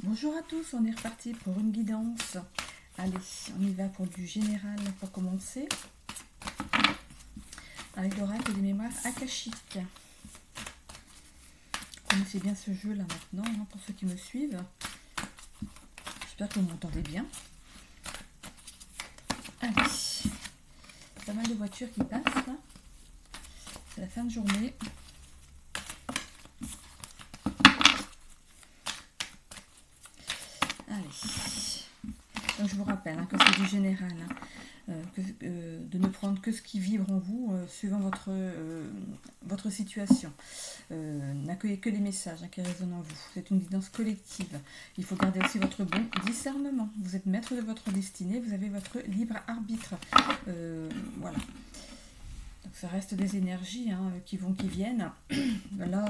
Bonjour à tous, on est reparti pour une guidance. Allez, on y va pour du général pour commencer. Avec l'oracle des mémoires akashiques. Vous connaissez bien ce jeu là maintenant, hein, pour ceux qui me suivent. J'espère que vous m'entendez bien. Allez, pas mal de voitures qui passent là. C'est la fin de journée. Allez, donc je vous rappelle que c'est du général, de ne prendre que ce qui vibre en vous suivant votre situation. N'accueillez que les messages qui résonnent en vous. C'est une guidance collective. Il faut garder aussi votre bon discernement. Vous êtes maître de votre destinée, vous avez votre libre arbitre. Voilà. Donc ça reste des énergies qui vont, qui viennent. Là,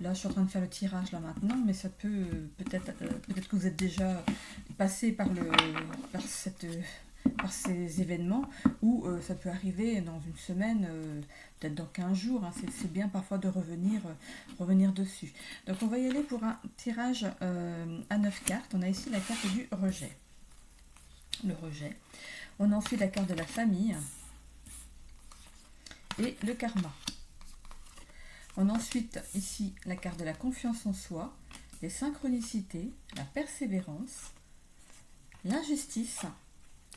je suis en train de faire le tirage là maintenant, mais ça peut peut-être que vous êtes déjà passé par ces événements, ou ça peut arriver dans une semaine, peut-être dans 15 jours. C'est bien parfois de revenir dessus. Donc on va y aller pour un tirage à 9 cartes. On a ici la carte du rejet. Le rejet. On a ensuite la carte de la famille et le karma. On a ensuite ici la carte de la confiance en soi, les synchronicités, la persévérance, l'injustice,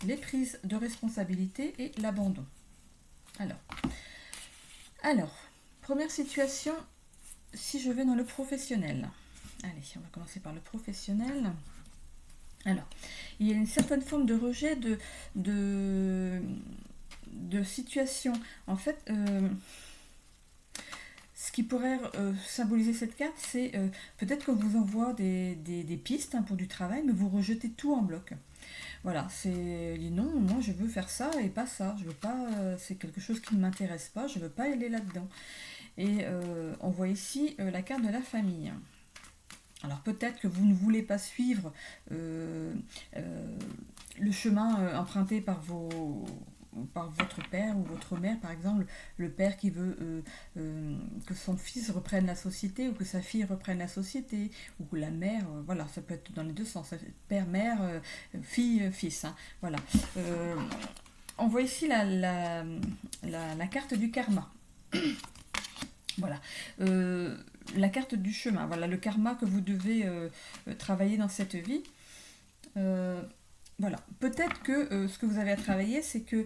les prises de responsabilité et l'abandon. Alors, première situation, si je vais dans le professionnel. Allez, on va commencer par le professionnel. Alors, il y a une certaine forme de rejet de situation. En fait, ce qui pourrait symboliser cette carte, c'est peut-être qu'on vous envoie des pistes pour du travail, mais vous rejetez tout en bloc. Voilà, c'est non, moi je veux faire ça et pas ça. Je veux pas, c'est quelque chose qui ne m'intéresse pas. Je veux pas aller là-dedans. Et on voit ici la carte de la famille. Alors peut-être que vous ne voulez pas suivre le chemin emprunté par votre père ou votre mère, par exemple, le père qui veut que son fils reprenne la société, ou que sa fille reprenne la société, ou la mère, voilà, ça peut être dans les deux sens, père, mère, fille, fils, voilà. On voit ici la carte du karma. Voilà. La carte du chemin, voilà, le karma que vous devez travailler dans cette vie. Voilà, peut-être que ce que vous avez à travailler, c'est que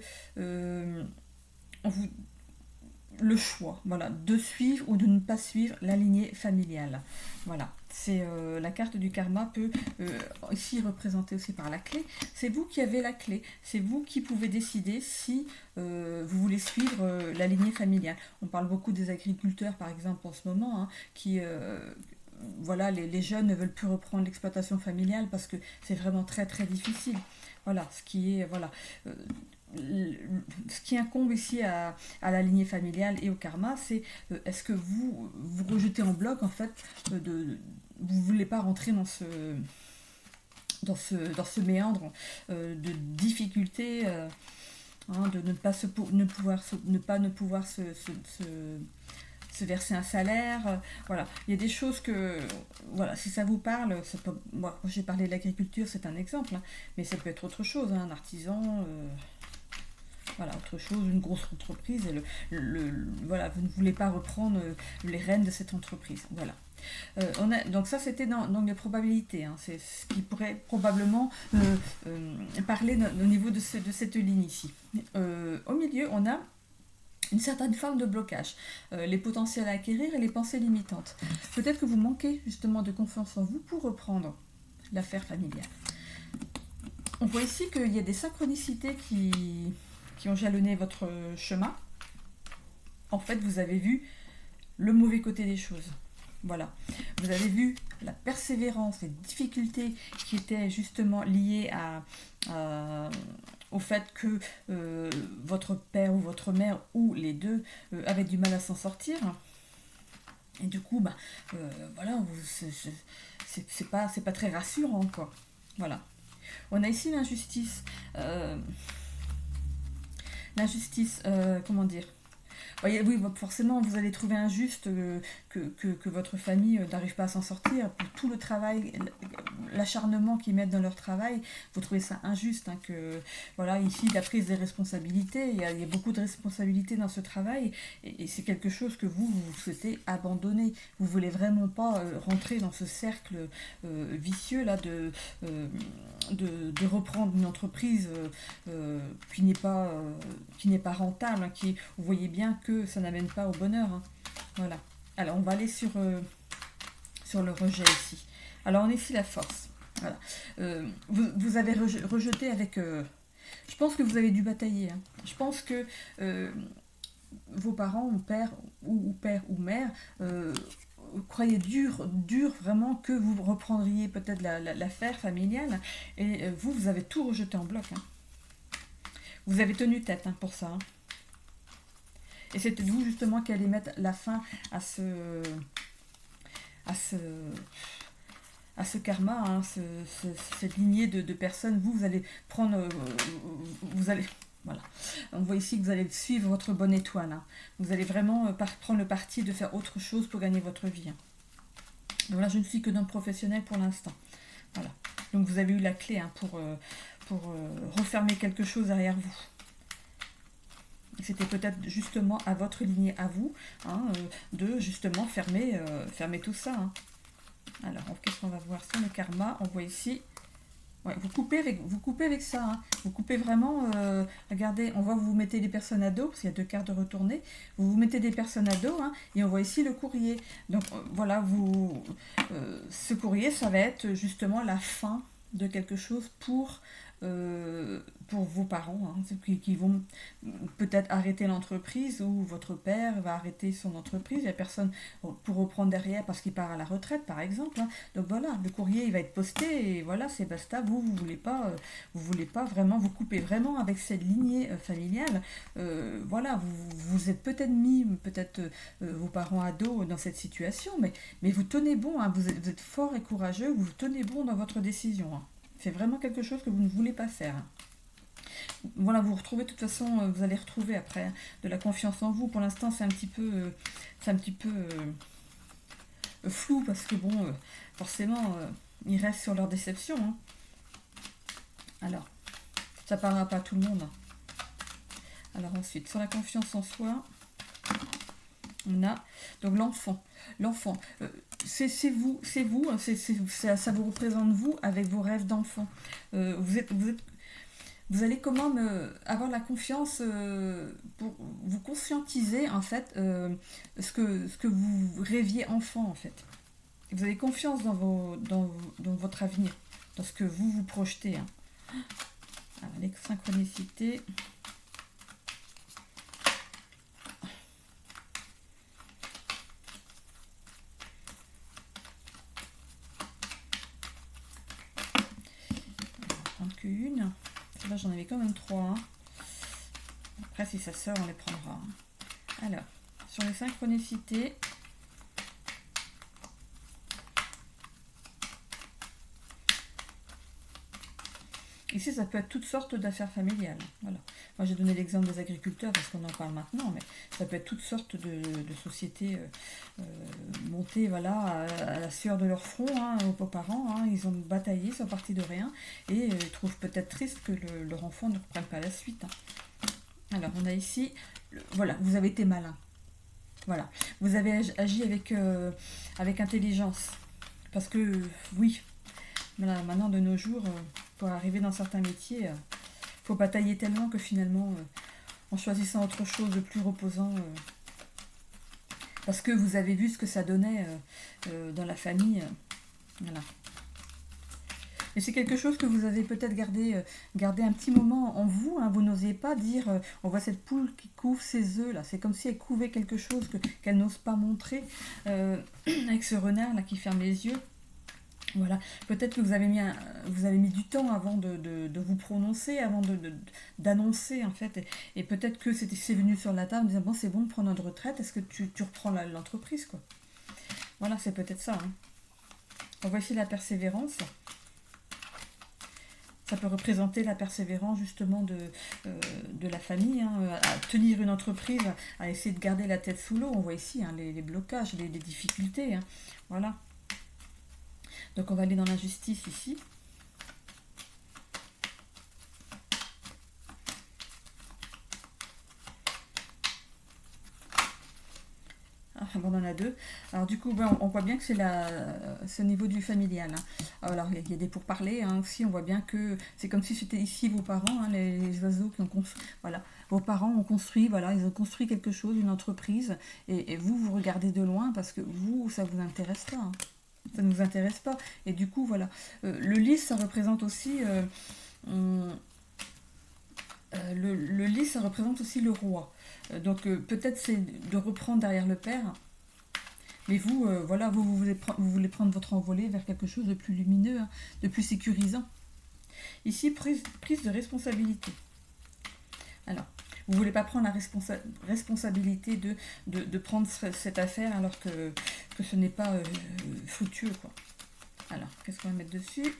le choix, voilà, de suivre ou de ne pas suivre la lignée familiale. Voilà, c'est la carte du karma peut ici représentée aussi par la clé. C'est vous qui avez la clé, c'est vous qui pouvez décider si vous voulez suivre la lignée familiale. On parle beaucoup des agriculteurs, par exemple, en ce moment, qui voilà, les jeunes ne veulent plus reprendre l'exploitation familiale parce que c'est vraiment très très difficile. Voilà, ce qui incombe ici à la lignée familiale et au karma, c'est est-ce que vous rejetez en bloc, en fait, vous ne voulez pas rentrer dans ce méandre de difficultés, de ne pouvoir se verser un salaire, voilà. Il y a des choses que, voilà, si ça vous parle, moi j'ai parlé de l'agriculture, c'est un exemple, mais ça peut être autre chose, un artisan, voilà, autre chose, une grosse entreprise, voilà, vous ne voulez pas reprendre les rênes de cette entreprise, voilà. Donc ça c'était dans les probabilités, c'est ce qui pourrait probablement parler au niveau de cette ligne ici. Au milieu, on a une certaine forme de blocage, les potentiels à acquérir et les pensées limitantes. Peut-être que vous manquez justement de confiance en vous pour reprendre l'affaire familiale. On voit ici qu'il y a des synchronicités qui ont jalonné votre chemin. En fait, vous avez vu le mauvais côté des choses. Voilà. Vous avez vu la persévérance, les difficultés qui étaient justement liées au fait que votre père ou votre mère, ou les deux, avaient du mal à s'en sortir. Et du coup, voilà, c'est pas très rassurant, quoi. Voilà. On a ici l'injustice. Comment dire ? Oui, forcément, vous allez trouver injuste que votre famille n'arrive pas à s'en sortir pour tout le travail l'acharnement qu'ils mettent dans leur travail, vous trouvez ça injuste, hein, que voilà, ici la prise des responsabilités, il y a beaucoup de responsabilités dans ce travail, et c'est quelque chose que vous souhaitez abandonner. Vous voulez vraiment pas rentrer dans ce cercle vicieux là de reprendre une entreprise qui n'est pas rentable, hein, vous voyez bien que ça n'amène pas au bonheur, hein. Voilà. Alors on va aller sur le rejet ici. Alors on est ici la force. Voilà. Vous avez rejeté avec... je pense que vous avez dû batailler, hein. Je pense que vos parents ou père ou mère croyaient dur vraiment que vous reprendriez peut-être l'affaire familiale, et vous avez tout rejeté en bloc, hein. Vous avez tenu tête, hein, pour ça, hein. Et c'était vous justement qui allez mettre la fin à ce karma, hein, cette lignée de personnes. Vous allez prendre, vous allez, voilà. On voit ici que vous allez suivre votre bonne étoile, hein. Vous allez vraiment prendre le parti de faire autre chose pour gagner votre vie, hein. Donc là, je ne suis que dans le professionnel pour l'instant. Voilà. Donc vous avez eu la clé, hein, pour refermer quelque chose derrière vous. C'était peut-être justement à votre lignée, à vous, hein, de justement fermer tout ça, hein. Alors, qu'est-ce qu'on va voir sur le karma? On voit ici, ouais, vous coupez avec ça, hein. Vous coupez vraiment, regardez, on voit que vous mettez des personnes à dos, parce qu'il y a 2 cartes de retourner, vous mettez des personnes à dos, hein, et on voit ici le courrier. Donc voilà, ce courrier, ça va être justement la fin de quelque chose pour vos parents, hein, qui vont peut-être arrêter l'entreprise, ou votre père va arrêter son entreprise, il n'y a personne pour reprendre derrière parce qu'il part à la retraite par exemple, hein. Donc voilà, le courrier il va être posté et voilà, c'est basta. Vous voulez pas vraiment, vous couper vraiment avec cette lignée familiale. Voilà, vous êtes peut-être mis vos parents ados dans cette situation, mais vous tenez bon, hein, vous êtes fort et courageux, vous tenez bon dans votre décision, hein. C'est vraiment quelque chose que vous ne voulez pas faire. Voilà, vous retrouvez, de toute façon, vous allez retrouver après, hein, de la confiance en vous. Pour l'instant, c'est un petit peu flou, parce que bon, forcément, ils restent sur leur déception, hein. Alors, ça parlera pas à tout le monde, hein. Alors ensuite, sur la confiance en soi, on a donc l'enfant. C'est vous, hein, ça vous représente vous avec vos rêves d'enfant. Vous allez comment avoir la confiance pour vous conscientiser en fait ce que vous rêviez enfant en fait. Vous avez confiance dans votre avenir, dans ce que vous projetez, hein. Alors, les synchronicités. Une. Là, j'en avais quand même 3, hein. Après, si ça sort, on les prendra, hein. Alors, sur les synchronicités, ici, ça peut être toutes sortes d'affaires familiales. Voilà. Moi, j'ai donné l'exemple des agriculteurs parce qu'on en parle maintenant, mais ça peut être toutes sortes de sociétés montées, voilà, à la sueur de leur front, hein, aux parents, hein. Ils ont bataillé, ils sont partis de rien, et ils trouvent peut-être triste que leur enfant ne reprenne pas la suite, hein. Alors, on a ici, voilà, vous avez été malin. Voilà, vous avez agi avec intelligence. Parce que, oui, maintenant, de nos jours, pour arriver dans certains métiers, faut batailler tellement que finalement, en choisissant autre chose de plus reposant, parce que vous avez vu ce que ça donnait dans la famille, voilà. Et c'est quelque chose que vous avez peut-être gardé un petit moment en vous, hein. Vous n'osiez pas dire, on voit cette poule qui couve ses œufs là, c'est comme si elle couvait quelque chose qu'elle n'ose pas montrer, avec ce renard là qui ferme les yeux. Voilà, peut-être que vous avez mis du temps avant de vous prononcer, avant d'annoncer en fait, et peut-être que c'est venu sur la table en disant bon, c'est bon de prendre une retraite, est-ce que tu reprends l'entreprise quoi. Voilà, c'est peut-être ça, hein. On voit ici la persévérance. Ça peut représenter la persévérance justement de la famille, hein, à tenir une entreprise, à essayer de garder la tête sous l'eau. On voit ici, hein, les blocages, les difficultés, hein. Voilà. Donc on va aller dans la justice ici. Ah, bon, on en a deux. Alors du coup, ben, on voit bien que c'est au niveau du familial. Hein. Alors il y a des pourparlers hein, aussi. On voit bien que c'est comme si c'était ici vos parents, hein, les oiseaux qui ont construit. Voilà, vos parents ont construit. Voilà, ils ont construit quelque chose, une entreprise. Et vous, vous regardez de loin parce que vous, ça vous intéresse pas. Hein. Ça ne nous intéresse pas. Et du coup, voilà. Le lys, ça représente aussi. On- le lys, ça représente aussi le roi. Donc peut-être c'est de reprendre derrière le père. Mais vous, voilà, vous voulez prendre votre envolée vers quelque chose de plus lumineux, hein, de plus sécurisant. Ici, prise de responsabilité. Alors, vous ne voulez pas prendre la responsabilité de prendre cette affaire alors que ce n'est pas fructueux, quoi. Alors, qu'est-ce qu'on va mettre dessus?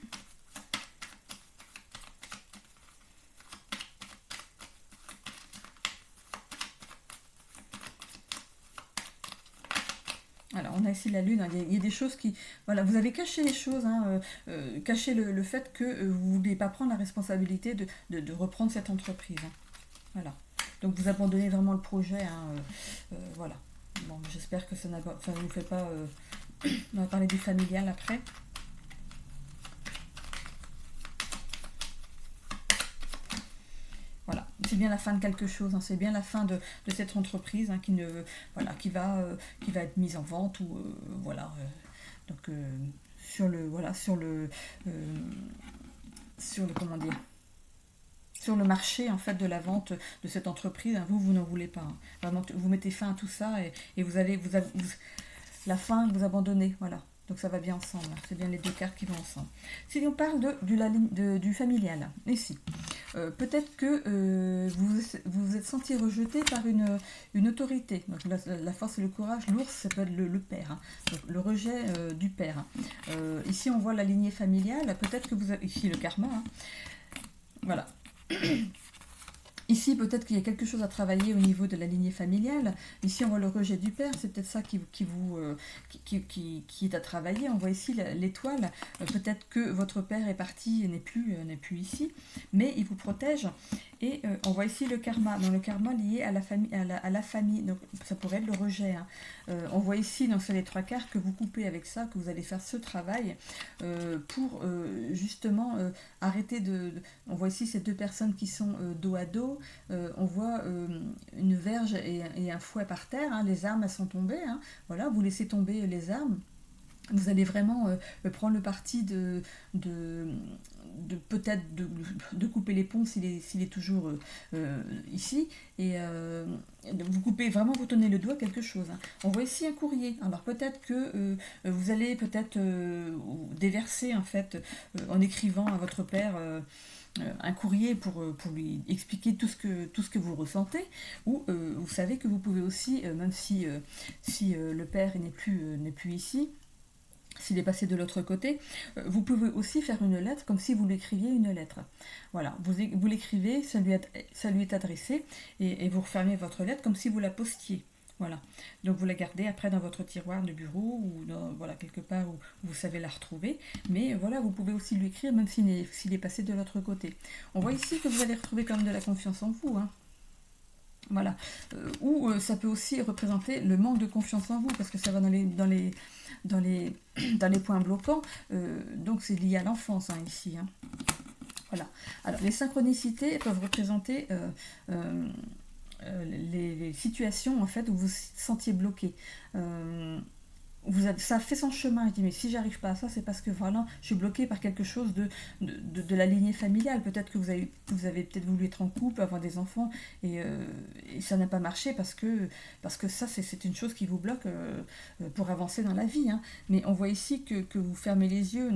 Alors, on a ici la lune, hein. Il y a des choses qui... Voilà, vous avez caché les choses, hein, caché le fait que vous ne voulez pas prendre la responsabilité de reprendre cette entreprise. Hein. Voilà. Donc, vous abandonnez vraiment le projet. Hein, voilà. Bon, j'espère que ça ne vous fait pas... on va parler du familial après. Voilà, c'est bien la fin de quelque chose, hein. C'est bien la fin de cette entreprise hein, voilà, qui va être mise en vente ou voilà. Donc euh, sur le comment dire, sur le marché en fait de la vente de cette entreprise, hein, vous n'en voulez pas. Hein. Vraiment, vous mettez fin à tout ça et la fin vous abandonnez, voilà. Donc ça va bien ensemble, hein. C'est bien les deux cartes qui vont ensemble. Si on parle du familial, ici, peut-être que vous vous êtes senti rejeté par une autorité. Donc la force et le courage, l'ours, ça peut être le père. Hein. Donc le rejet du père. Hein. Ici, on voit la lignée familiale. Peut-être que vous avez... Ici, le karma. Hein. Voilà. Ici, peut-être qu'il y a quelque chose à travailler au niveau de la lignée familiale. Ici, on voit le rejet du père. C'est peut-être ça qui est à travailler. On voit ici l'étoile. Peut-être que votre père est parti et n'est plus ici, mais il vous protège. Et on voit ici le karma. Dans le karma lié à la famille, à la famille. Donc, ça pourrait être le rejet. Hein. On voit ici, dans les trois quarts, que vous coupez avec ça, que vous allez faire ce travail pour justement arrêter On voit ici ces deux personnes qui sont dos à dos. On voit une verge et un fouet par terre. Hein. Les armes, elles sont tombées. Hein. Voilà, vous laissez tomber les armes. Vous allez vraiment prendre le parti de peut-être de couper les ponts s'il est toujours ici. Et vous coupez vraiment, vous tenez le doigt à quelque chose. Hein. On voit ici un courrier. Alors peut-être que vous allez peut-être déverser en fait en écrivant à votre père un courrier pour lui expliquer tout ce que vous ressentez, ou vous savez que vous pouvez aussi, même si le père n'est plus ici, s'il est passé de l'autre côté, vous pouvez aussi faire une lettre comme si vous l'écriviez une lettre. Voilà, vous l'écrivez, ça lui est adressé, et vous refermez votre lettre comme si vous la postiez. Voilà. Donc vous la gardez après dans votre tiroir de bureau ou voilà, quelque part où vous savez la retrouver. Mais voilà, vous pouvez aussi lui écrire même s'il est passé de l'autre côté. On voit ici que vous allez retrouver quand même de la confiance en vous. Hein. Voilà. Ou ça peut aussi représenter le manque de confiance en vous parce que ça va dans les points bloquants. Donc c'est lié à l'enfance hein, ici. Hein. Voilà. Alors les synchronicités peuvent représenter les situations en fait où vous vous sentiez bloqué. Ça fait son chemin. Je dis mais si j'arrive pas à ça, c'est parce que voilà, je suis bloquée par quelque chose de la lignée familiale. Peut-être que vous avez peut-être voulu être en couple, avoir des enfants, et ça n'a pas marché parce que ça c'est une chose qui vous bloque pour avancer dans la vie. Hein. Mais on voit ici que vous fermez les yeux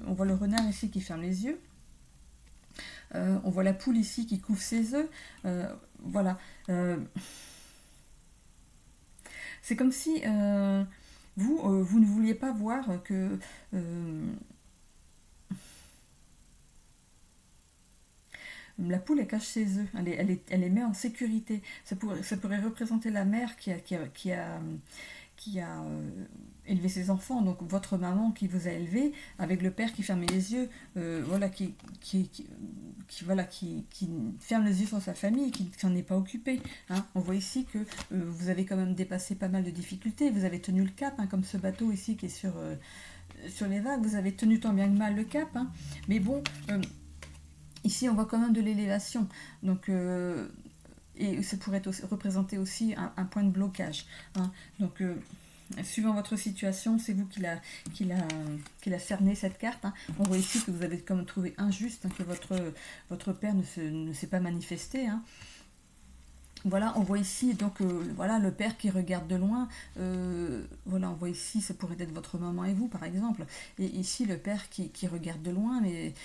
on voit le renard ici qui ferme les yeux. On voit la poule ici qui couvre ses œufs. Voilà. C'est comme si vous ne vouliez pas voir que la poule elle cache ses œufs, elle les met en sécurité. Ça pourrait représenter la mère qui a élevé ses enfants, donc votre maman qui vous a élevé, avec le père qui fermait les yeux, voilà, voilà, qui ferme les yeux sur sa famille, qui s'en est pas occupé. Hein. On voit ici que vous avez quand même dépassé pas mal de difficultés, vous avez tenu le cap, hein, comme ce bateau ici qui est sur les vagues, vous avez tenu tant bien que mal le cap, hein. Mais bon, ici on voit quand même de l'élévation, donc et ça pourrait représenter aussi un point de blocage. Hein. Donc, suivant votre situation, c'est vous qui l'a cerné cette carte. Hein. On voit ici que vous avez comme trouvé injuste, hein, que votre père ne s'est pas manifesté. Hein. Voilà, on voit ici donc voilà le père qui regarde de loin. Voilà, on voit ici, ça pourrait être votre maman et vous par exemple. Et ici le père qui regarde de loin, mais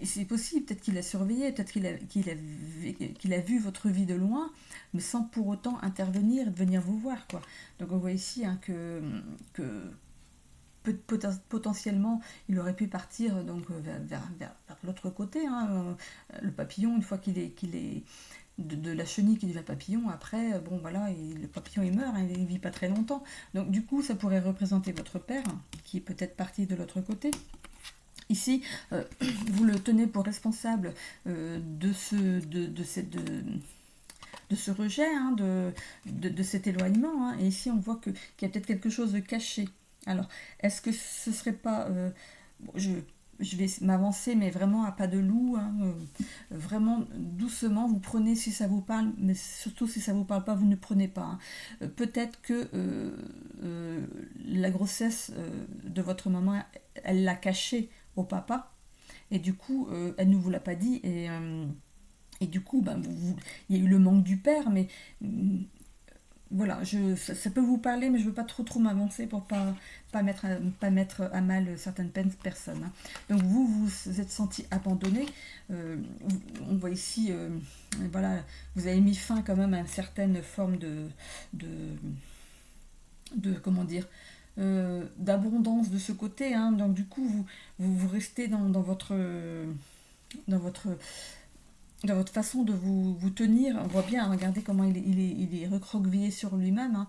c'est possible, peut-être qu'il a surveillé, peut-être qu'il a vu votre vie de loin, mais sans pour autant intervenir et venir vous voir quoi. Donc on voit ici hein, que potentiellement il aurait pu partir donc vers l'autre côté. Hein, le papillon, une fois qu'il est de la chenille qui devient papillon, après, bon voilà, le papillon il meurt, hein, il ne vit pas très longtemps. Donc du coup, ça pourrait représenter votre père, qui est peut-être parti de l'autre côté. Ici, vous le tenez pour responsable de ce rejet, hein, de cet éloignement. Hein. Et ici, on voit qu'il y a peut-être quelque chose de caché. Alors, est-ce que ce serait pas... bon, je vais m'avancer, mais vraiment à pas de loup, hein, vraiment doucement, vous prenez si ça vous parle, mais surtout si ça vous parle pas, vous ne prenez pas. Hein. Peut-être que la grossesse de votre maman, elle l'a cachée au papa, et du coup, elle ne vous l'a pas dit, et du coup, ben, il y a eu le manque du père, mais voilà, ça peut vous parler, mais je ne veux pas trop m'avancer pour pas mettre à mal certaines personnes. Hein. Donc vous êtes senti abandonné. On voit ici, voilà, vous avez mis fin quand même à une certaine forme de comment dire, d'abondance de ce côté. Hein. Donc du coup, vous restez dans votre façon de vous tenir. On voit bien, regardez comment il est recroquevillé sur lui-même. Hein.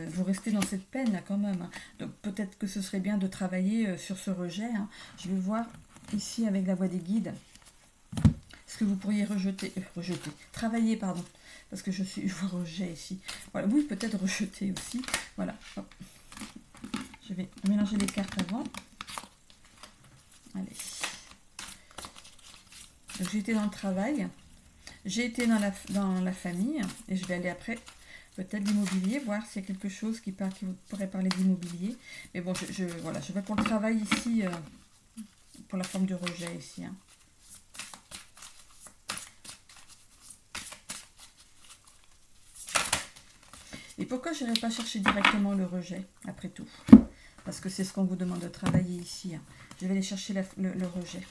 Vous restez dans cette peine là quand même. Hein. Donc peut-être que ce serait bien de travailler sur ce rejet. Hein. Je vais voir ici avec la voix des guides ce que vous pourriez travailler, pardon, parce que je vois rejet ici. Voilà, oui, peut-être rejeter aussi. Voilà. Hop. Je vais mélanger les cartes avant. Allez. J'ai été dans le travail, j'ai été dans la famille, et je vais aller après peut-être l'immobilier, voir s'il y a quelque chose qui vous pourrait parler d'immobilier. Mais bon, voilà, je vais pour le travail ici, pour la forme du rejet ici. Hein. Et pourquoi je n'irai pas chercher directement le rejet, après tout? Parce que c'est ce qu'on vous demande de travailler ici. Hein. Je vais aller chercher le rejet.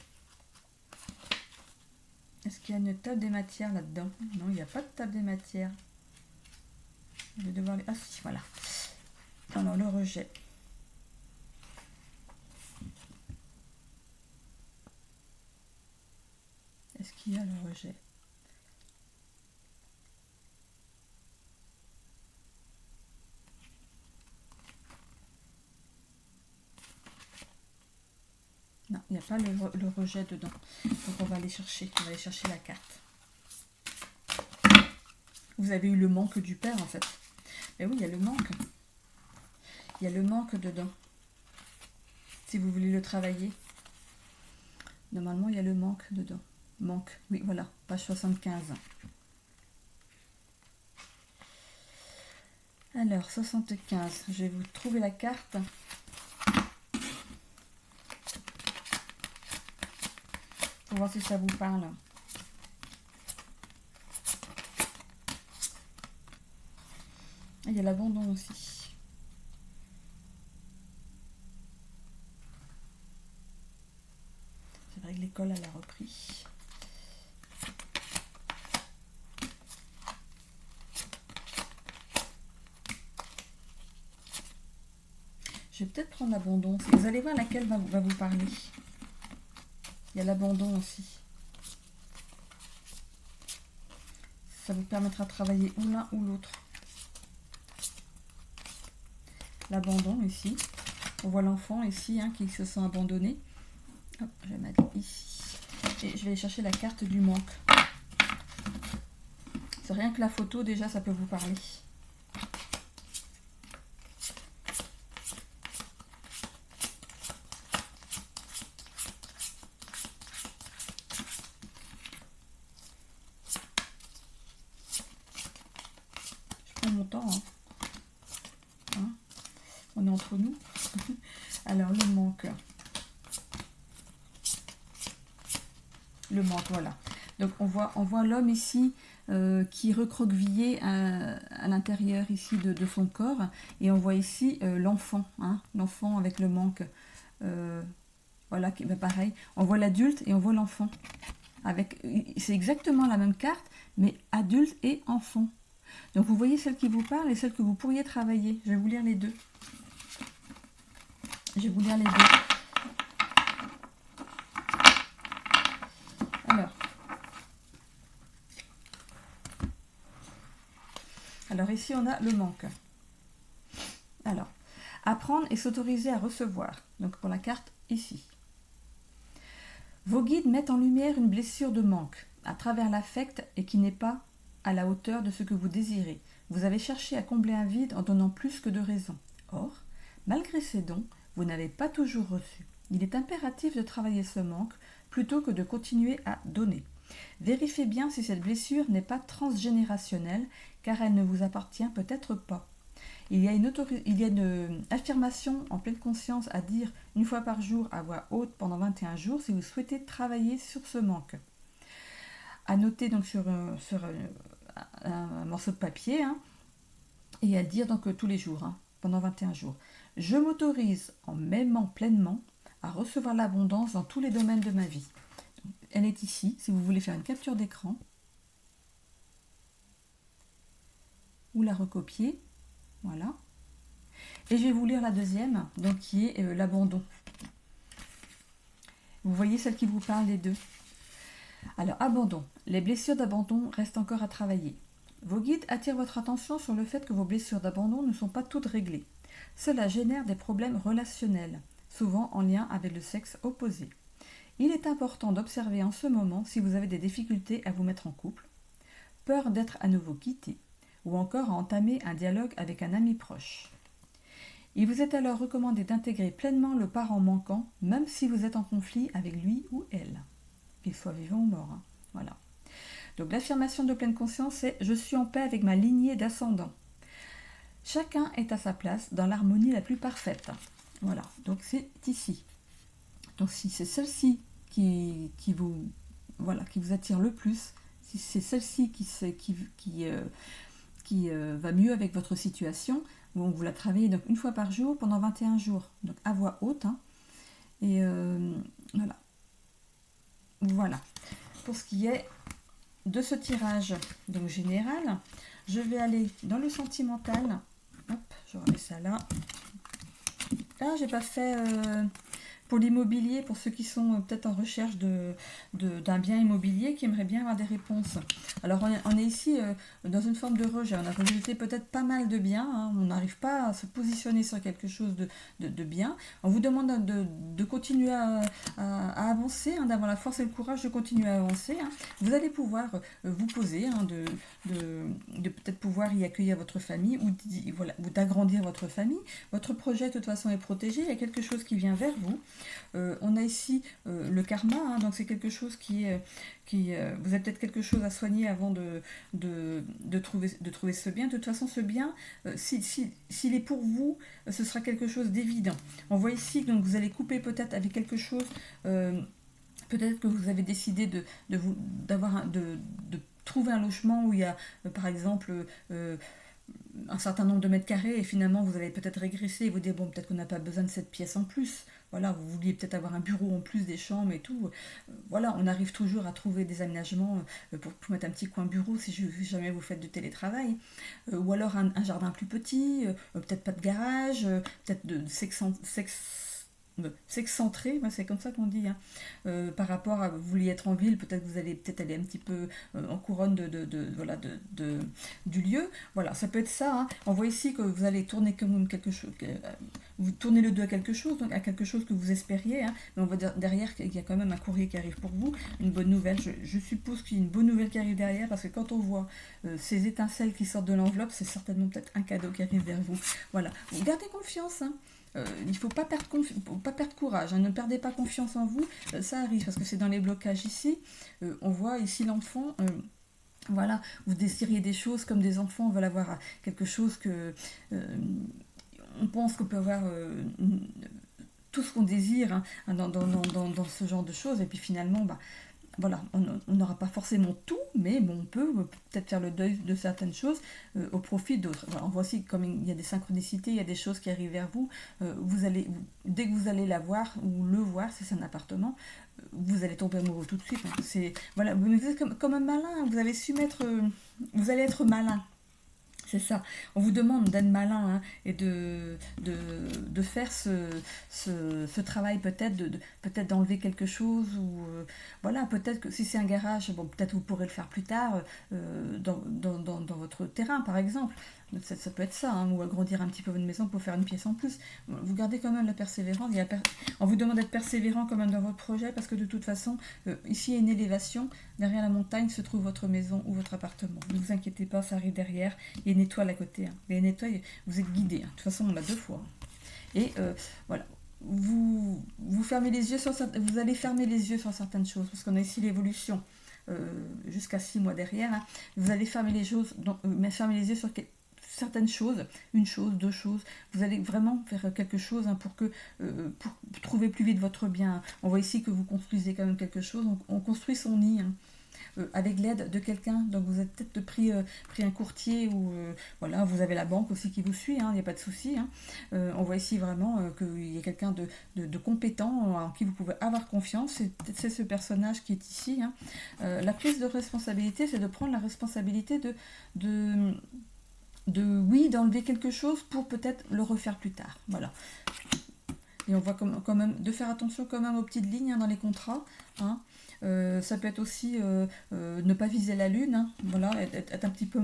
Est-ce qu'il y a une table des matières là-dedans? Non, il n'y a pas de table des matières. Je vais devoir... Ah si, voilà. Alors, le rejet. Est-ce qu'il y a le rejet? Non, il n'y a pas le rejet dedans. Donc on va aller chercher la carte. Vous avez eu le manque du père en fait. Mais oui, il y a le manque. Il y a le manque dedans. Si vous voulez le travailler. Normalement, il y a le manque dedans. Manque, oui, voilà, page 75. Alors, 75, je vais vous trouver la carte. Pour voir si ça vous parle. Il y a l'abandon aussi. C'est vrai que l'école, elle a repris. Je vais peut-être prendre l'abandon. Vous allez voir laquelle va vous parler. Il y a l'abandon aussi. Ça vous permettra de travailler ou l'un ou l'autre. l'abandon ici. On voit l'enfant ici hein, qui se sent abandonné. Hop, je vais mettre ici. Et je vais aller chercher la carte du manque. C'est rien que la photo, déjà, ça peut vous parler. Je prends mon temps. Hein. On est entre nous. Alors, le manque. Le manque, voilà. Donc, on voit l'homme ici qui est recroquevillé à l'intérieur ici de son corps. Et on voit ici l'enfant, hein, l'enfant avec le manque. Voilà, bah pareil. On voit l'adulte et on voit l'enfant. C'est exactement la même carte, mais adulte et enfant. Donc, vous voyez celle qui vous parle et celle que vous pourriez travailler. Je vais vous lire les deux. Je vais vous lire les deux. Alors ici, on a le manque. Alors, apprendre et s'autoriser à recevoir. Donc pour la carte ici. Vos guides mettent en lumière une blessure de manque à travers l'affect et qui n'est pas à la hauteur de ce que vous désirez. Vous avez cherché à combler un vide en donnant plus que de raison. Or, malgré ces dons, vous n'avez pas toujours reçu. Il est impératif de travailler ce manque plutôt que de continuer à donner. Vérifiez bien si cette blessure n'est pas transgénérationnelle, car elle ne vous appartient peut-être pas. Il y a une affirmation en pleine conscience à dire une fois par jour à voix haute pendant 21 jours si vous souhaitez travailler sur ce manque. À noter donc sur un morceau de papier hein, et à dire donc tous les jours, hein, pendant 21 jours. Je m'autorise en m'aimant pleinement à recevoir l'abondance dans tous les domaines de ma vie. Elle est ici, si vous voulez faire une capture d'écran ou la recopier, voilà. Et je vais vous lire la deuxième, donc qui est l'abandon. Vous voyez celle qui vous parle, les deux. Alors, abandon. Les blessures d'abandon restent encore à travailler. Vos guides attirent votre attention sur le fait que vos blessures d'abandon ne sont pas toutes réglées. Cela génère des problèmes relationnels, souvent en lien avec le sexe opposé. Il est important d'observer en ce moment si vous avez des difficultés à vous mettre en couple, peur d'être à nouveau quitté, ou encore à entamer un dialogue avec un ami proche. Il vous est alors recommandé d'intégrer pleinement le parent manquant, même si vous êtes en conflit avec lui ou elle, qu'il soit vivant ou mort. Hein. Voilà. Donc l'affirmation de pleine conscience, c'est « Je suis en paix avec ma lignée d'ascendants ». Chacun est à sa place dans l'harmonie la plus parfaite. Voilà, donc c'est ici. Donc si c'est celle-ci qui vous attire le plus, si c'est celle-ci qui va mieux avec votre situation, donc vous la travaillez donc une fois par jour pendant 21 jours, donc à voix haute. Hein, et voilà. Voilà. Pour ce qui est de ce tirage donc général, je vais aller dans le sentimental. Hop, je remets ça là. Là, j'ai pas fait pour l'immobilier, pour ceux qui sont peut-être en recherche d'un bien immobilier, qui aimeraient bien avoir des réponses. Alors, on est ici dans une forme de rejet. On a rejeté peut-être pas mal de biens. Hein. On n'arrive pas à se positionner sur quelque chose de bien. On vous demande de continuer à avancer, hein, d'avoir la force et le courage de continuer à avancer. Hein. Vous allez pouvoir vous poser, hein, de peut-être pouvoir y accueillir votre famille ou d'agrandir votre famille. Votre projet, de toute façon, est protégé. Il y a quelque chose qui vient vers vous. On a ici le karma, hein, donc c'est quelque chose vous avez peut-être quelque chose à soigner avant de trouver ce bien. De toute façon, ce bien, s'il est pour vous, ce sera quelque chose d'évident. On voit ici, donc vous allez couper peut-être avec quelque chose, peut-être que vous avez décidé de trouver un logement où il y a, par exemple, un certain nombre de mètres carrés et finalement vous allez peut-être régresser et vous dire bon, peut-être qu'on n'a pas besoin de cette pièce en plus. Voilà, vous vouliez peut-être avoir un bureau en plus des chambres et tout. Voilà, on arrive toujours à trouver des aménagements pour mettre un petit coin bureau si jamais vous faites du télétravail. Ou alors un jardin plus petit, peut-être pas de garage, peut-être s'excentrer, c'est comme ça qu'on dit, hein, par rapport à vous vouliez être en ville, peut-être que vous allez peut-être aller un petit peu en couronne voilà, du lieu. Voilà, ça peut être ça. Hein. On voit ici que vous allez tourner comme quelque chose, vous tournez le dos à quelque chose, donc à quelque chose que vous espériez, hein, mais on voit derrière qu'il y a quand même un courrier qui arrive pour vous, une bonne nouvelle. Je suppose qu'il y a une bonne nouvelle qui arrive derrière, parce que quand on voit ces étincelles qui sortent de l'enveloppe, c'est certainement peut-être un cadeau qui arrive vers vous. Voilà, vous gardez confiance, hein. Il ne faut pas perdre courage, hein. Ne perdez pas confiance en vous, ça arrive parce que c'est dans les blocages ici. On voit ici l'enfant, voilà, vous désiriez des choses comme des enfants veulent avoir quelque chose que on pense qu'on peut avoir tout ce qu'on désire, hein, dans ce genre de choses, et puis finalement, voilà, on n'aura pas forcément tout, mais bon, on peut peut-être faire le deuil de certaines choses au profit d'autres. Voilà, on voit aussi comme il y a des synchronicités, il y a des choses qui arrivent vers vous. Dès que vous allez la voir ou le voir, si c'est un appartement, vous allez tomber amoureux tout de suite. Hein. Voilà, vous êtes comme un malin, vous allez vous allez être malin. C'est ça. On vous demande d'être malin, hein, et de faire ce travail peut-être, peut-être d'enlever quelque chose, ou voilà, peut-être que si c'est un garage, bon, peut-être vous pourrez le faire plus tard dans votre terrain par exemple. Ça peut être ça, hein, ou agrandir un petit peu votre maison pour faire une pièce en plus. Vous gardez quand même la persévérance. On vous demande d'être persévérant quand même dans votre projet, parce que de toute façon, ici il y a une élévation. Derrière la montagne se trouve votre maison ou votre appartement. Ne vous inquiétez pas, ça arrive derrière. Il y a une étoile à côté. Hein. Il y a une étoile, vous êtes guidé. Hein. De toute façon, on l'a 2 fois. Et voilà. Vous fermez les yeux vous allez fermer les yeux sur certaines choses, parce qu'on a ici l'évolution jusqu'à 6 mois derrière. Hein. Vous allez fermer les fermer les yeux sur certaines choses, une chose, 2 choses. Vous allez vraiment faire quelque chose, hein, pour trouver plus vite votre bien. On voit ici que vous construisez quand même quelque chose. On construit son nid, hein, avec l'aide de quelqu'un. Donc vous avez peut-être pris un courtier, ou voilà, vous avez la banque aussi qui vous suit, hein, il n'y a pas de souci. Hein. On voit ici vraiment qu'il y a quelqu'un de compétent en qui vous pouvez avoir confiance. C'est ce personnage qui est ici. Hein. La prise de responsabilité, c'est de prendre la responsabilité d'enlever quelque chose pour peut-être le refaire plus tard. Voilà. Et on voit quand même de faire attention quand même aux petites lignes, hein, dans les contrats. Hein. Ça peut être aussi ne pas viser la lune. Hein. Voilà, être un petit peu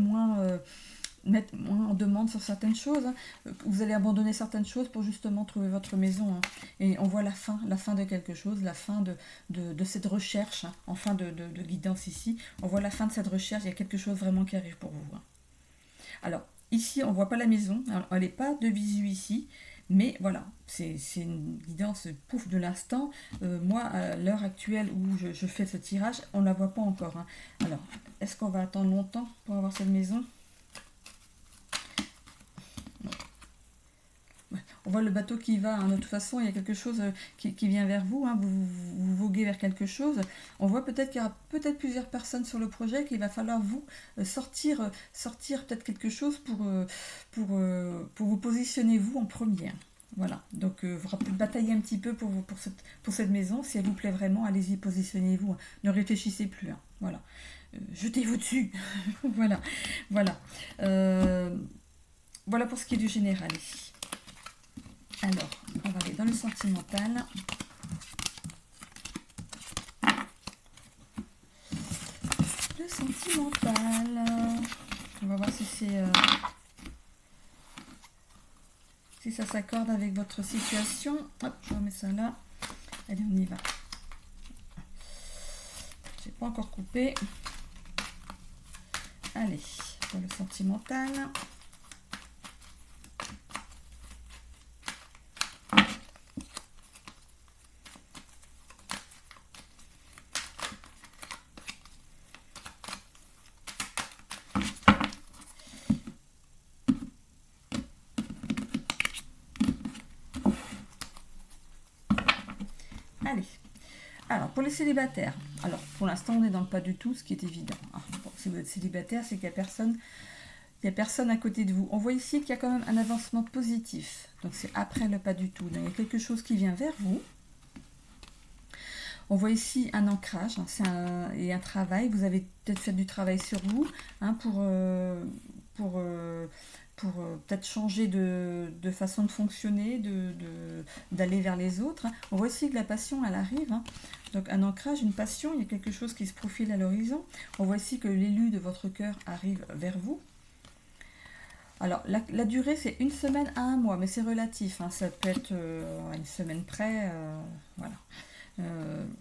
mettre moins en demande sur certaines choses. Hein. Vous allez abandonner certaines choses pour justement trouver votre maison. Hein. Et on voit la fin de quelque chose, la fin de cette recherche, hein, en fin de guidance ici. On voit la fin de cette recherche, il y a quelque chose vraiment qui arrive pour vous. Hein. Alors, ici, on ne voit pas la maison, elle n'est pas de visu ici, mais voilà, c'est une guidance pouf de l'instant. Moi, à l'heure actuelle où je fais ce tirage, on ne la voit pas encore. Hein. Alors, est-ce qu'on va attendre longtemps pour avoir cette maison ? On voit le bateau qui va, hein. De toute façon, il y a quelque chose qui vient vers vous, hein. Vous voguez vers quelque chose. On voit peut-être qu'il y aura peut-être plusieurs personnes sur le projet, qu'il va falloir vous sortir peut-être quelque chose pour vous positionner vous en premier. Voilà, donc vous aurez peut-être batailler un petit peu pour cette maison. Si elle vous plaît vraiment, allez-y, positionnez-vous. Hein. Ne réfléchissez plus. Hein. Voilà, jetez-vous dessus. Voilà. Voilà pour ce qui est du général ici. Alors, on va aller dans le sentimental. Le sentimental. On va voir si ça s'accorde avec votre situation. Hop, je remets ça là. Allez, on y va. J'ai pas encore coupé. Allez, pour le sentimental. Allez, alors pour les célibataires, alors pour l'instant on est dans le pas du tout, ce qui est évident. Hein. Bon, si vous êtes célibataire, c'est qu'il n'y a personne à côté de vous. On voit ici qu'il y a quand même un avancement positif, donc c'est après le pas du tout. Donc, il y a quelque chose qui vient vers vous. On voit ici un ancrage, hein, et un travail. Vous avez peut-être fait du travail sur vous, hein, pour peut-être changer de façon de fonctionner, d'aller vers les autres. On voit aussi que la passion, elle arrive. Donc un ancrage, une passion, il y a quelque chose qui se profile à l'horizon. On voit aussi que l'élu de votre cœur arrive vers vous. Alors la durée, c'est 1 semaine à 1 mois, mais c'est relatif. Ça peut être à 1 semaine près. Voilà.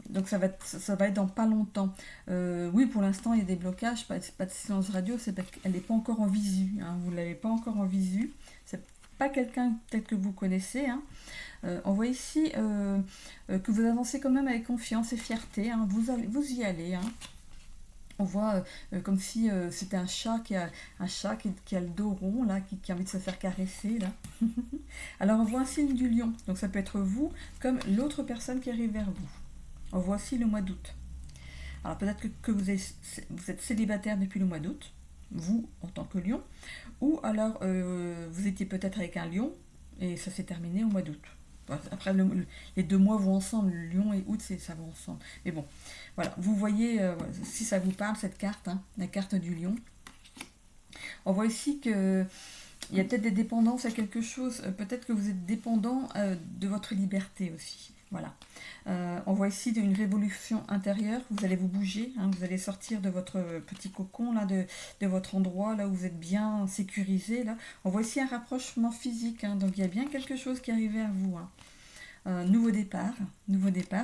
Donc ça va être dans pas longtemps. Oui, pour l'instant, il y a des blocages, pas de silence radio, c'est parce qu'elle n'est pas encore en visu. Vous ne l'avez pas encore en visu. C'est pas quelqu'un peut-être que vous connaissez. On voit ici que vous avancez quand même avec confiance et fierté. Vous y allez. On voit comme si c'était un chat qui a le dos rond, là, qui a envie de se faire caresser. Là. Alors on voit un signe du lion. Donc ça peut être vous comme l'autre personne qui arrive vers vous. On voit aussi le mois d'août. Alors peut-être que vous êtes célibataire depuis le mois d'août, vous en tant que lion, ou alors vous étiez peut-être avec un lion et ça s'est terminé au mois d'août. Après, les 2 mois vont ensemble, lion et août, ça va ensemble. Mais bon, voilà, vous voyez, si ça vous parle, cette carte, la carte du lion. On voit ici que il y a peut-être des dépendances à quelque chose, peut-être que vous êtes dépendant de votre liberté aussi. Voilà. On voit ici une révolution intérieure, vous allez vous bouger, vous allez sortir de votre petit cocon, là, de votre endroit, là où vous êtes bien sécurisé. Là. On voit ici un rapprochement physique, donc il y a bien quelque chose qui arrive vers vous. Nouveau départ,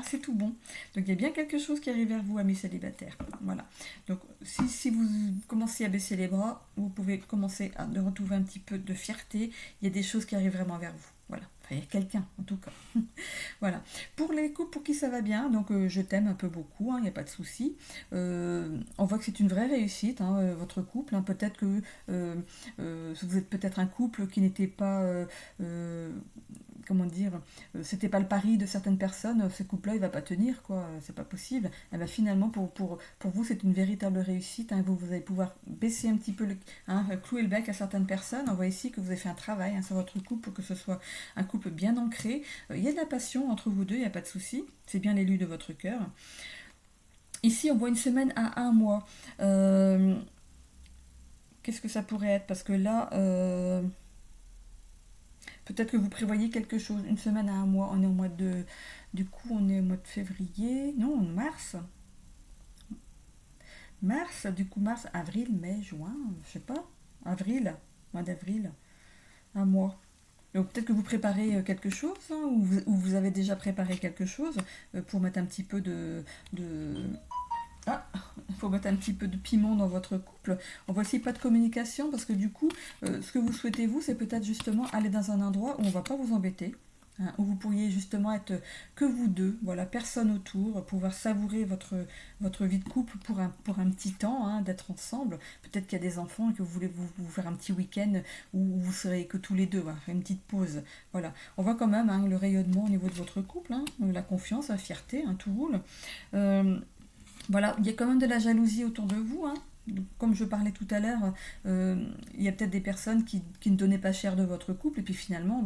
c'est tout bon. Donc il y a bien quelque chose qui arrive vers vous, amis célibataires. Voilà. Donc si vous commencez à baisser les bras, vous pouvez commencer à retrouver un petit peu de fierté. Il y a des choses qui arrivent vraiment vers vous. Voilà. Enfin, il y a quelqu'un, en tout cas. Voilà. Pour les couples pour qui ça va bien, donc je t'aime un peu beaucoup, il n'y a pas de souci. On voit que c'est une vraie réussite, votre couple. Peut-être que vous êtes peut-être un couple qui n'était pas... comment dire, c'était pas le pari de certaines personnes, ce couple-là il va pas tenir, quoi, c'est pas possible. Et ben finalement pour vous c'est une véritable réussite, vous allez pouvoir baisser un petit peu, clouer le bec à certaines personnes. On voit ici que vous avez fait un travail sur votre couple pour que ce soit un couple bien ancré. Il y a de la passion entre vous deux, il n'y a pas de souci, c'est bien l'élu de votre cœur. Ici on voit 1 semaine à 1 mois. Qu'est-ce que ça pourrait être? Parce que là... peut-être que vous prévoyez quelque chose, 1 semaine à 1 mois. On est au mois de... Du coup, on est au mois de février. Non, mars. Du coup, mars, avril, mai, juin, je sais pas. Avril, mois d'avril. 1 mois. Donc peut-être que vous préparez quelque chose, ou vous avez déjà préparé quelque chose pour mettre un petit peu il faut mettre un petit peu de piment dans votre couple. On voit aussi pas de communication parce que du coup, ce que vous souhaitez vous, c'est peut-être justement aller dans un endroit où on va pas vous embêter, où vous pourriez justement être que vous deux, voilà, personne autour, pouvoir savourer votre vie de couple pour un petit temps, d'être ensemble. Peut-être qu'il y a des enfants et que vous voulez vous faire un petit week-end où vous serez que tous les deux, voilà, une petite pause. Voilà. On voit quand même le rayonnement au niveau de votre couple, la confiance, la fierté, tout roule. Voilà, il y a quand même de la jalousie autour de vous. Comme je parlais tout à l'heure, il y a peut-être des personnes qui ne donnaient pas cher de votre couple, et puis finalement,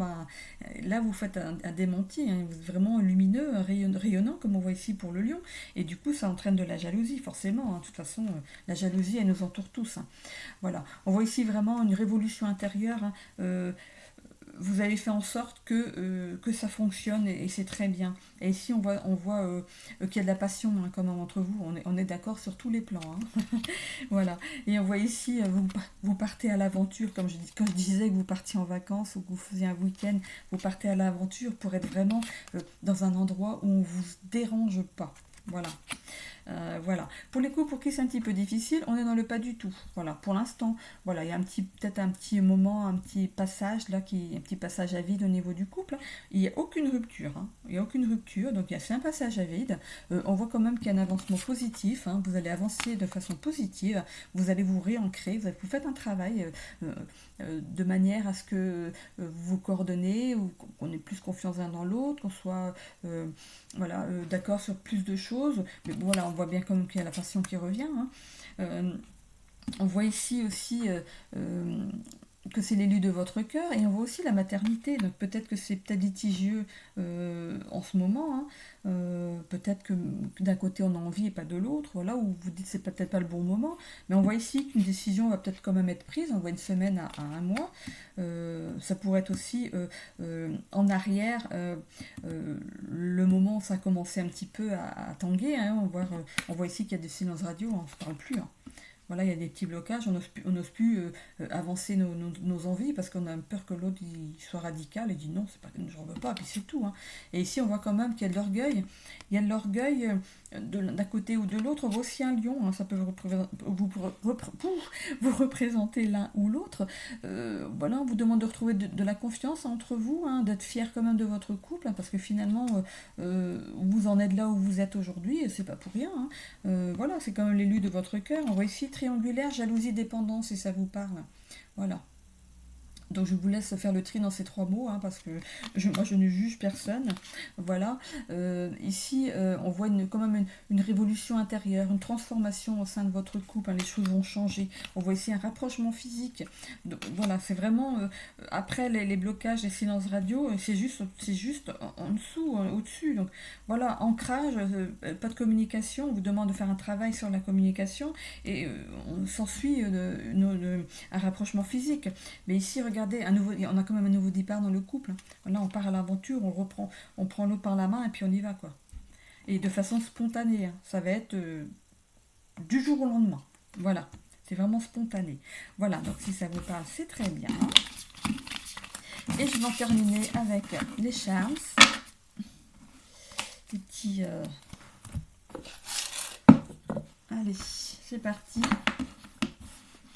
là, vous faites un démenti, vous êtes vraiment lumineux, rayonnant, comme on voit ici pour le lion, et du coup, ça entraîne de la jalousie, forcément. De toute façon, la jalousie, elle nous entoure tous. Voilà, on voit ici vraiment une révolution intérieure. Vous avez fait en sorte que ça fonctionne et c'est très bien. Et ici, on voit qu'il y a de la passion quand même entre vous. On est d'accord sur tous les plans. Voilà. Et on voit ici, vous partez à l'aventure, quand je disais que vous partiez en vacances ou que vous faisiez un week-end, vous partez à l'aventure pour être vraiment dans un endroit où on ne vous dérange pas. Voilà. Voilà. Pour les couples pour qui c'est un petit peu difficile, on est dans le pas du tout. Voilà. Pour l'instant, voilà, il y a peut-être un petit moment, un petit passage là, un petit passage à vide au niveau du couple. Il n'y a aucune rupture. Il n'y a aucune rupture. Donc c'est un passage à vide. On voit quand même qu'il y a un avancement positif. Vous allez avancer de façon positive. Vous allez vous réancrer. Vous faites un travail de manière à ce que vous vous coordonnez, ou qu'on ait plus confiance l'un dans l'autre, qu'on soit d'accord sur plus de choses. Mais bon, voilà, on voit bien comme qu'il y a la passion qui revient. On voit ici aussi que c'est l'élu de votre cœur, et on voit aussi la maternité, donc peut-être que c'est peut-être litigieux en ce moment, hein. Peut-être que d'un côté on a envie et pas de l'autre, voilà, ou vous dites c'est peut-être pas le bon moment, mais on voit ici qu'une décision va peut-être quand même être prise, on voit une semaine à un mois. Ça pourrait être aussi en arrière, le moment où ça a commencé un petit peu à tanguer, hein. On voit ici qu'il y a des silences radio, on ne se parle plus, hein. Voilà, il y a des petits blocages, on n'ose plus avancer nos envies parce qu'on a peur que l'autre soit radical et dit non, c'est pas, je ne veux pas, puis c'est tout, hein. Et ici, on voit quand même qu'il y a de l'orgueil. Il y a de l'orgueil d'un côté ou de l'autre. On voit aussi un lion, hein, ça peut vous représenter l'un ou l'autre. Voilà, on vous demande de retrouver de la confiance entre vous, hein, d'être fier quand même de votre couple, hein, parce que finalement, vous en êtes là où vous êtes aujourd'hui, et c'est pas pour rien, hein. Voilà, c'est quand même l'élu de votre cœur. On voit ici triangulaire, jalousie, dépendance, si ça vous parle. Voilà. Donc je vous laisse faire le tri dans ces 3 mots, hein, parce que moi je ne juge personne. Voilà. Ici, on voit quand même une révolution intérieure, une transformation au sein de votre couple, hein, les choses vont changer. On voit ici un rapprochement physique. Donc, voilà, c'est vraiment, après les blocages, les silences radio, c'est juste en dessous, au-dessus. Donc voilà, ancrage, pas de communication, on vous demande de faire un travail sur la communication, et on s'ensuit un rapprochement physique. Mais ici, regardez, on a quand même un nouveau départ dans le couple. Là, on part à l'aventure, on prend l'autre par la main et puis on y va, quoi. Et de façon spontanée, hein. Ça va être du jour au lendemain. Voilà, c'est vraiment spontané. Voilà, donc si ça vous parle, c'est très bien. Et je vais en terminer avec les charms. Des petits... Allez, c'est parti.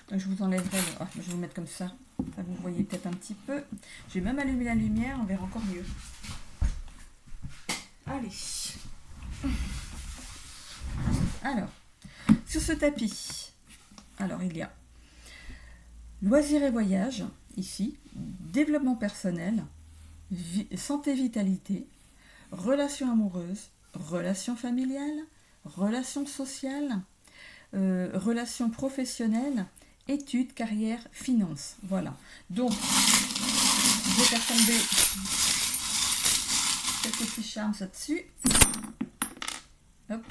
Je vous enlèverai je vais vous mettre comme ça. Ça vous voyez peut-être un petit peu. J'ai même allumé la lumière, on verra encore mieux. Allez. Alors, sur ce tapis, alors il y a loisirs et voyages, ici, développement personnel, santé, vitalité, relations amoureuses, relations familiales, relations sociales, relations professionnelles, études, carrière, finances. Voilà. Donc, je vais faire tomber quelques petits charmes là-dessus. Hop.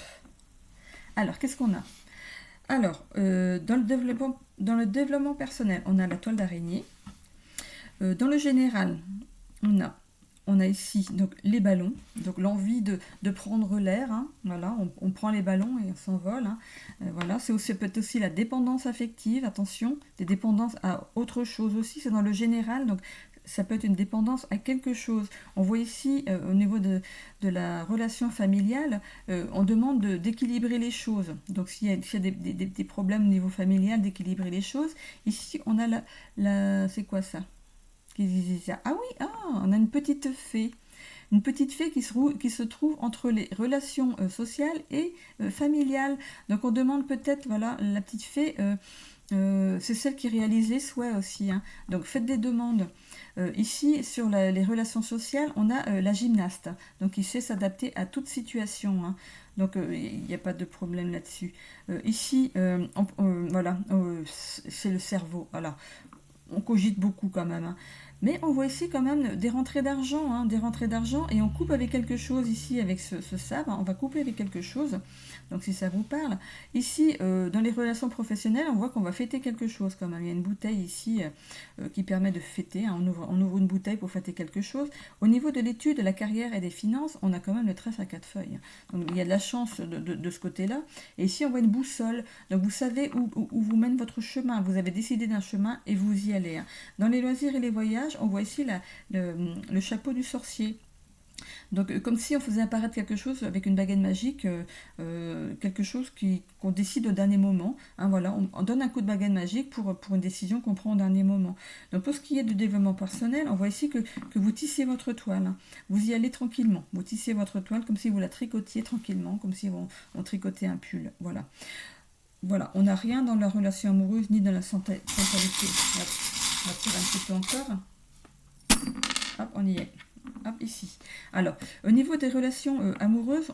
Alors, qu'est-ce qu'on a? Alors, dans le développement personnel, on a la toile d'araignée. Dans le général, on a ici donc les ballons, donc l'envie de prendre l'air, hein, voilà, on prend les ballons et on s'envole, hein, voilà, c'est peut-être aussi la dépendance affective, attention, des dépendances à autre chose aussi, c'est dans le général, donc ça peut être une dépendance à quelque chose. On voit ici, au niveau de la relation familiale, on demande d'équilibrer les choses. Donc s'il y a des problèmes au niveau familial, d'équilibrer les choses, ici on a c'est quoi ça? Ah oui, on a une petite fée. Une petite fée qui se trouve entre les relations sociales et familiales. Donc on demande peut-être, voilà, la petite fée, c'est celle qui réalise les souhaits aussi, hein. Donc faites des demandes. Ici, sur les relations sociales, on a la gymnaste. Donc qui sait s'adapter à toute situation, hein. Donc il n'y a pas de problème là-dessus. Ici, voilà, c'est le cerveau. Voilà. On cogite beaucoup quand même, hein. Mais on voit ici quand même des rentrées d'argent, hein, et on coupe avec quelque chose ici, avec ce sabre, hein, on va couper avec quelque chose, donc si ça vous parle. Ici, dans les relations professionnelles, on voit qu'on va fêter quelque chose quand même. Il y a une bouteille ici qui permet de fêter, hein, on ouvre une bouteille pour fêter quelque chose. Au niveau de l'étude, de la carrière et des finances, on a quand même le trèfle à 4 feuilles. Donc il y a de la chance de ce côté-là. Et ici, on voit une boussole, donc vous savez où vous mène votre chemin. Vous avez décidé d'un chemin et vous y allez, hein. Dans les loisirs et les voyages, on voit ici le chapeau du sorcier. Donc comme si on faisait apparaître quelque chose avec une baguette magique, quelque chose qu'on décide au dernier moment, hein, voilà, on donne un coup de baguette magique pour une décision qu'on prend au dernier moment. Donc pour ce qui est du développement personnel, on voit ici que vous tissez votre toile, hein. Vous y allez tranquillement, vous tissez votre toile comme si vous la tricotiez tranquillement, comme si on tricotait un pull, voilà. Voilà, on n'a rien dans la relation amoureuse ni dans la sentialité. On va tirer un petit peu encore. Hop, on y est. Hop, ici. Alors, au niveau des relations amoureuses,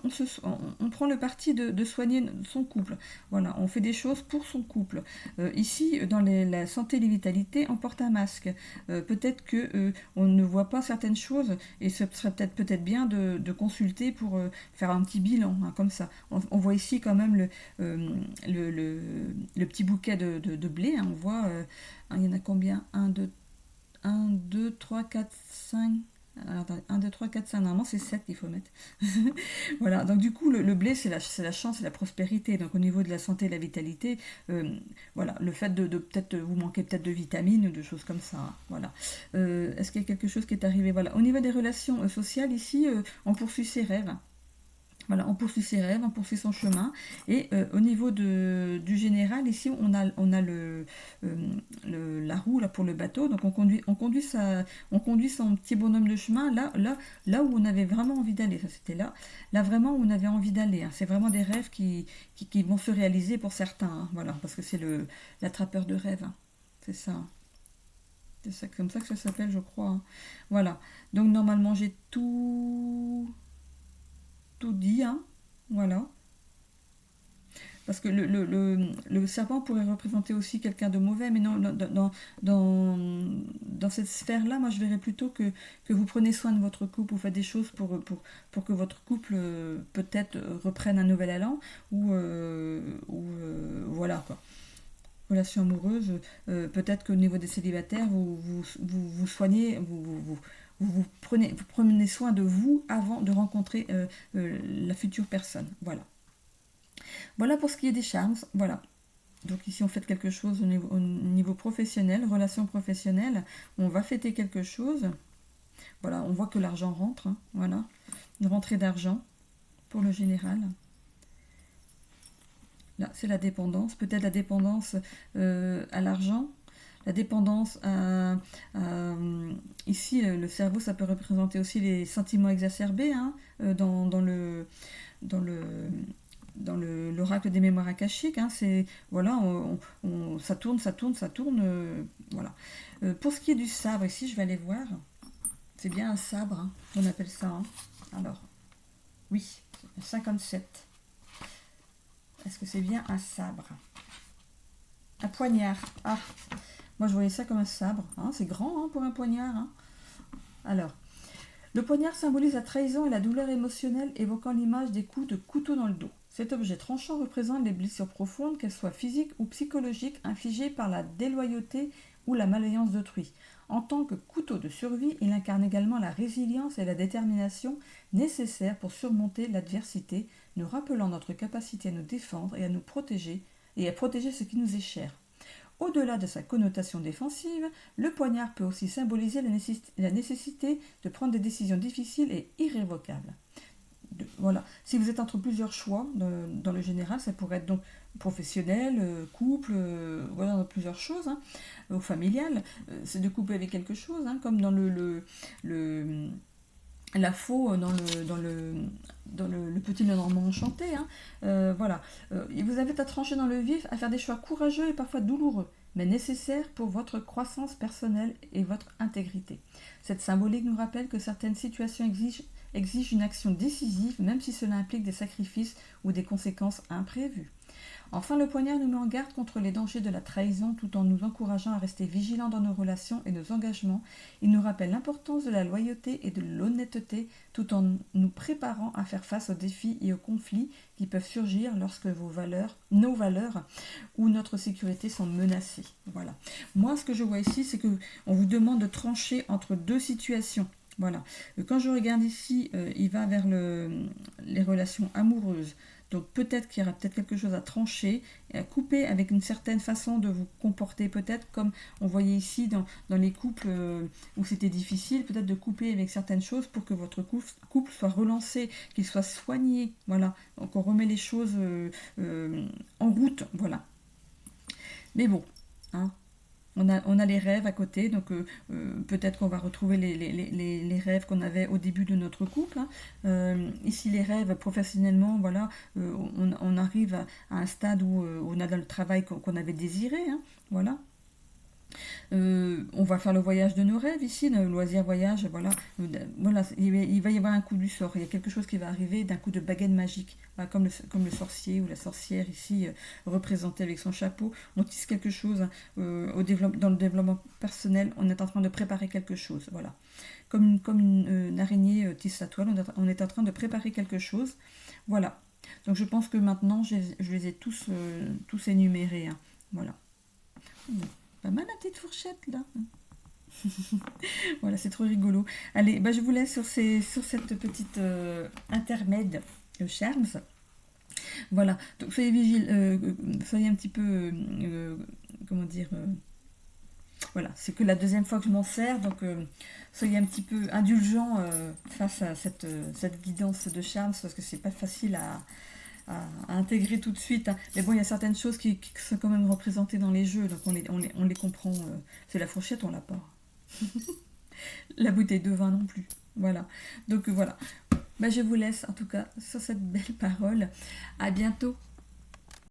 on prend le parti de soigner son couple. Voilà, on fait des choses pour son couple. Ici, dans la santé et les vitalités, on porte un masque. Peut-être que on ne voit pas certaines choses et ce serait peut-être bien de consulter pour faire un petit bilan, hein, comme ça. On voit ici quand même le petit bouquet de blé. Hein, on voit, il y en a combien? 1, 2, 3, 4, 5. Alors, 1, 2, 3, 4, 5, normalement c'est 7 qu'il faut mettre. Voilà, donc du coup le blé c'est la chance et la prospérité. Donc au niveau de la santé et de la vitalité, voilà, le fait de peut-être vous manquez peut-être de vitamines ou de choses comme ça. Hein, voilà. Est-ce qu'il y a quelque chose qui est arrivé? Voilà. Au niveau des relations sociales, ici, on poursuit ses rêves. Voilà, on poursuit ses rêves, on poursuit son chemin. Et au niveau du général, ici, on a la roue là, pour le bateau. Donc on conduit son petit bonhomme de chemin là où on avait vraiment envie d'aller. Ça, c'était là vraiment où on avait envie d'aller. Hein. C'est vraiment des rêves qui vont se réaliser pour certains. Hein. Voilà, parce que c'est l'attrapeur de rêves. Hein. C'est ça. C'est ça, comme ça que ça s'appelle, je crois. Hein. Voilà. Donc normalement, j'ai tout dit, hein. Voilà. Parce que le serpent pourrait représenter aussi quelqu'un de mauvais, mais non, dans cette sphère-là, moi je verrais plutôt que vous prenez soin de votre couple, vous faites des choses pour que votre couple peut-être reprenne un nouvel allant, voilà quoi. Relation amoureuse, peut-être qu'au niveau des célibataires, vous soignez, vous prenez soin de vous avant de rencontrer la future personne. Voilà. Voilà pour ce qui est des charmes. Voilà. Donc ici on fait quelque chose au niveau professionnel, relation professionnelle. On va fêter quelque chose. Voilà, on voit que l'argent rentre. Hein, voilà. Une rentrée d'argent pour le général. Là, c'est la dépendance. Peut-être la dépendance à l'argent. La dépendance ici, le cerveau, ça peut représenter aussi les sentiments exacerbés hein, dans l'oracle des mémoires akashiques. Hein, c'est voilà, ça tourne, voilà. Pour ce qui est du sabre, ici, je vais aller voir. C'est bien un sabre, hein, on appelle ça. Hein. Alors, oui, 57. Est-ce que c'est bien un sabre? Un poignard. Ah, moi je voyais ça comme un sabre. Hein, c'est grand hein, pour un poignard. Hein. Alors, le poignard symbolise la trahison et la douleur émotionnelle, évoquant l'image des coups de couteau dans le dos. Cet objet tranchant représente les blessures profondes, qu'elles soient physiques ou psychologiques, infligées par la déloyauté ou la malveillance d'autrui. En tant que couteau de survie, il incarne également la résilience et la détermination nécessaires pour surmonter l'adversité, nous rappelant notre capacité à nous défendre et à nous protéger, et à protéger ce qui nous est cher. Au-delà de sa connotation défensive, le poignard peut aussi symboliser la nécessité de prendre des décisions difficiles et irrévocables. Voilà. Si vous êtes entre plusieurs choix, dans le général, ça pourrait être donc professionnel, couple, voilà, dans plusieurs choses, hein, ou familial, c'est de couper avec quelque chose, hein, comme dans la faux dans le petit Lenormand enchanté. Hein. Voilà. Et vous avez à trancher dans le vif, à faire des choix courageux et parfois douloureux, mais nécessaires pour votre croissance personnelle et votre intégrité. Cette symbolique nous rappelle que certaines situations exigent une action décisive, même si cela implique des sacrifices ou des conséquences imprévues. Enfin, le poignard nous met en garde contre les dangers de la trahison tout en nous encourageant à rester vigilants dans nos relations et nos engagements. Il nous rappelle l'importance de la loyauté et de l'honnêteté tout en nous préparant à faire face aux défis et aux conflits qui peuvent surgir lorsque nos valeurs ou notre sécurité sont menacées. Voilà. Moi, ce que je vois ici, c'est qu'on vous demande de trancher entre deux situations. Voilà. Quand je regarde ici, il va vers les relations amoureuses. Donc peut-être qu'il y aura peut-être quelque chose à trancher et à couper avec une certaine façon de vous comporter, peut-être comme on voyait ici dans les couples où c'était difficile, peut-être de couper avec certaines choses pour que votre couple soit relancé, qu'il soit soigné. Voilà, donc on remet les choses en route. Voilà. Mais bon, hein, on a les rêves à côté, donc peut-être qu'on va retrouver les rêves qu'on avait au début de notre couple. Hein. Ici, les rêves professionnellement, voilà, on arrive à un stade où on a dans le travail qu'on avait désiré. Hein, voilà. On va faire le voyage de nos rêves ici, le loisir voyage, voilà. Voilà, il va y avoir un coup du sort, il y a quelque chose qui va arriver d'un coup de baguette magique. Voilà, comme le sorcier ou la sorcière ici, représenté avec son chapeau. On tisse quelque chose, hein, dans le développement personnel, on est en train de préparer quelque chose, voilà. Comme une araignée tisse sa toile, on est en train de préparer quelque chose, voilà. Donc je pense que maintenant, je les ai tous énumérés, hein, voilà. Bon, pas mal la petite fourchette là. Voilà, c'est trop rigolo. Allez, bah, je vous laisse sur cette petite intermède Charms. Voilà, donc soyez vigiles, soyez un petit peu, comment dire, voilà, c'est que la deuxième fois que je m'en sers, donc soyez un petit peu indulgents face à cette guidance de Charms, parce que c'est pas facile à intégrer tout de suite, hein. Mais bon, il y a certaines choses qui sont quand même représentées dans les jeux, donc on les comprend. C'est la fourchette, on l'a pas. La bouteille de vin non plus. Voilà. Donc voilà. Bah, je vous laisse en tout cas sur cette belle parole. À bientôt.